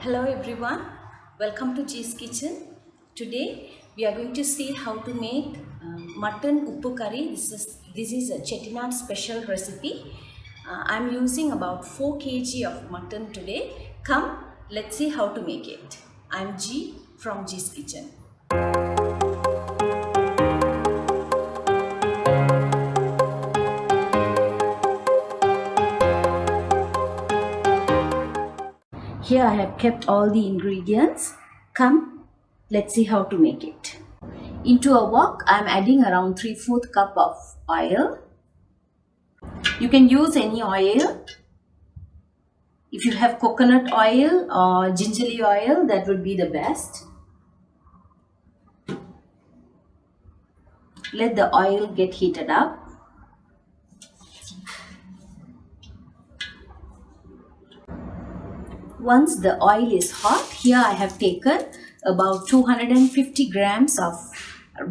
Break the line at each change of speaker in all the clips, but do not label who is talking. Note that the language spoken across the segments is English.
Hello everyone, welcome to G's Kitchen. Today we are going to see how to make mutton uppu curry. This is a Chettinad special recipe. I'm using about 4 kg of mutton today. Come, let's see how to make it. I'm G from G's Kitchen. Here I have kept all the ingredients. Come, let's see how to make it. Into a wok, I am adding around 3/4 cup of oil. You can use any oil. If you have coconut oil or gingerly oil, that would be the best. Let the oil get heated up. Once the oil is hot, here I have taken about 250 grams of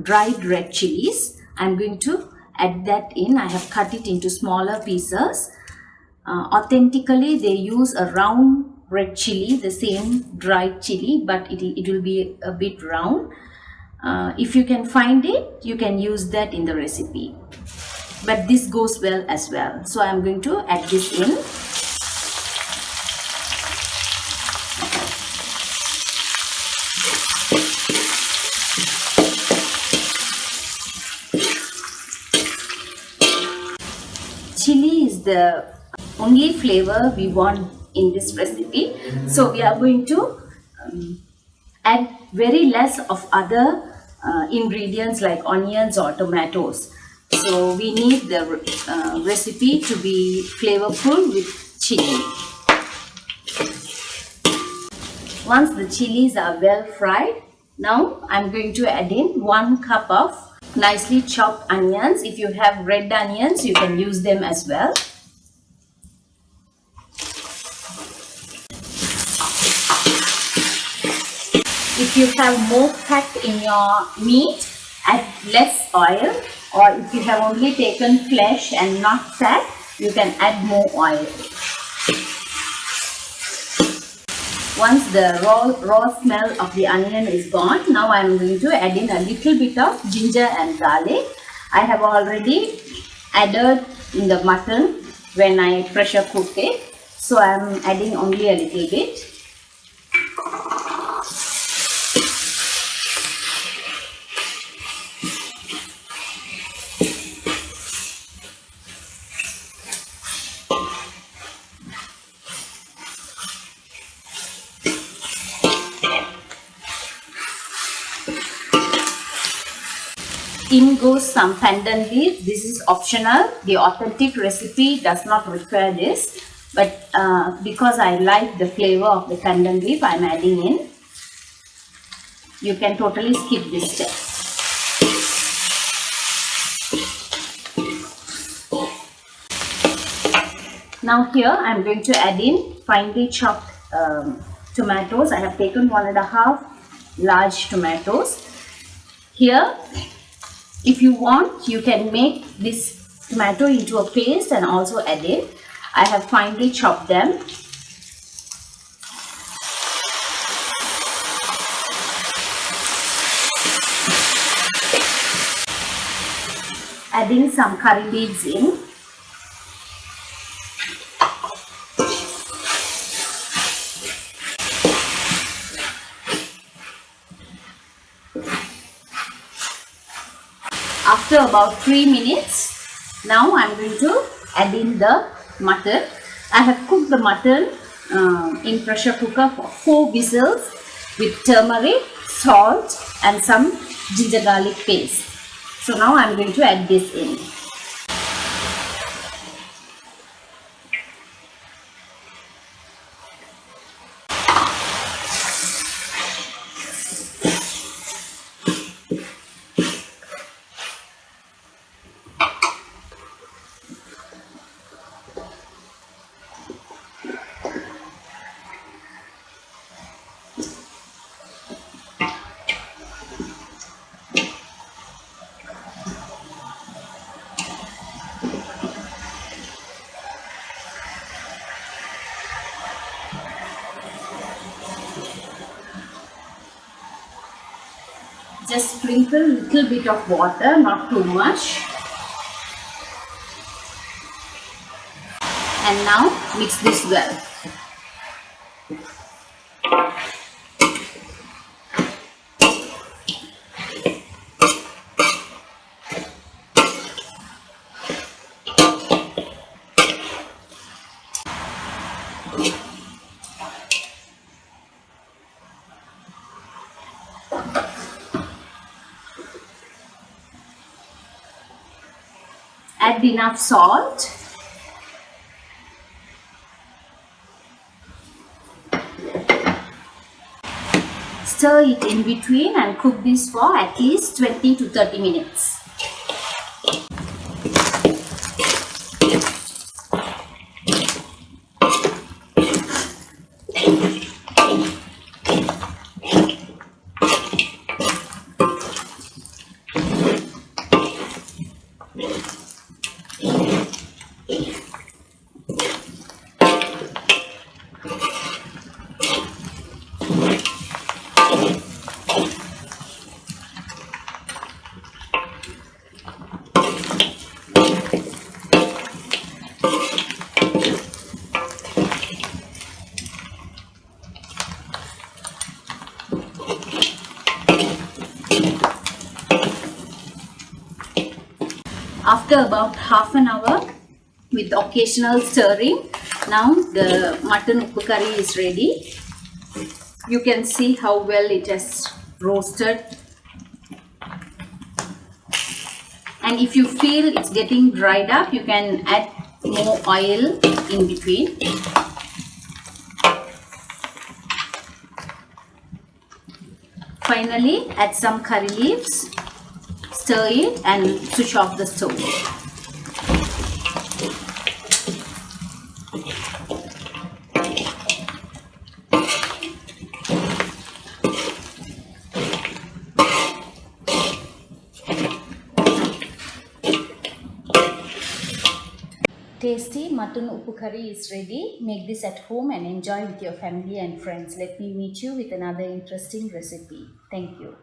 dried red chilies. I'm going to add that in. I have cut it into smaller pieces. Authentically, they use a round red chili, the same dried chili, but it will be a bit round. If you can find it, you can use that in the recipe. But this goes well as well. So I'm going to add this in. Chili is the only flavor we want in this recipe, so we are going to add very less of other ingredients like onions or tomatoes. So we need the recipe to be flavorful with chili. Once the chilies are well fried, now I'm going to add in 1 cup of nicely chopped onions. If you have red onions, you can use them as well. If you have more fat in your meat, add less oil, or if you have only taken flesh and not fat, you can add more oil. Once the raw smell of the onion is gone, now I am going to add in a little bit of ginger and garlic. I have already added in the mutton when I pressure cooked it, so I am adding only a little bit. In goes some pandan leaf. This is optional. The authentic recipe does not require this, but because I like the flavor of the pandan leaf, I am adding in. You can totally skip this step. Now here I am going to add in finely chopped tomatoes. I have taken 1.5 large tomatoes. Here, if you want, you can make this tomato into a paste and also add in. I have finely chopped them. Adding some curry leaves in. After about 3 minutes, now I am going to add in the mutton. I have cooked the mutton in pressure cooker for 4 whistles with turmeric, salt and some ginger garlic paste. So now I am going to add this in. Just sprinkle a little bit of water, not too much. And now mix this well. Add enough salt. Stir it in between and cook this for at least 20 to 30 minutes. After about half an hour with occasional stirring, now the mutton uppu curry is ready. You can see how well it has roasted. And if you feel it's getting dried up, you can add more oil in between. Finally, add some curry leaves, stir it and switch off the stove. Tasty mutton uppu curry is ready. Make this at home and enjoy with your family and friends. Let me meet you with another interesting recipe. Thank you.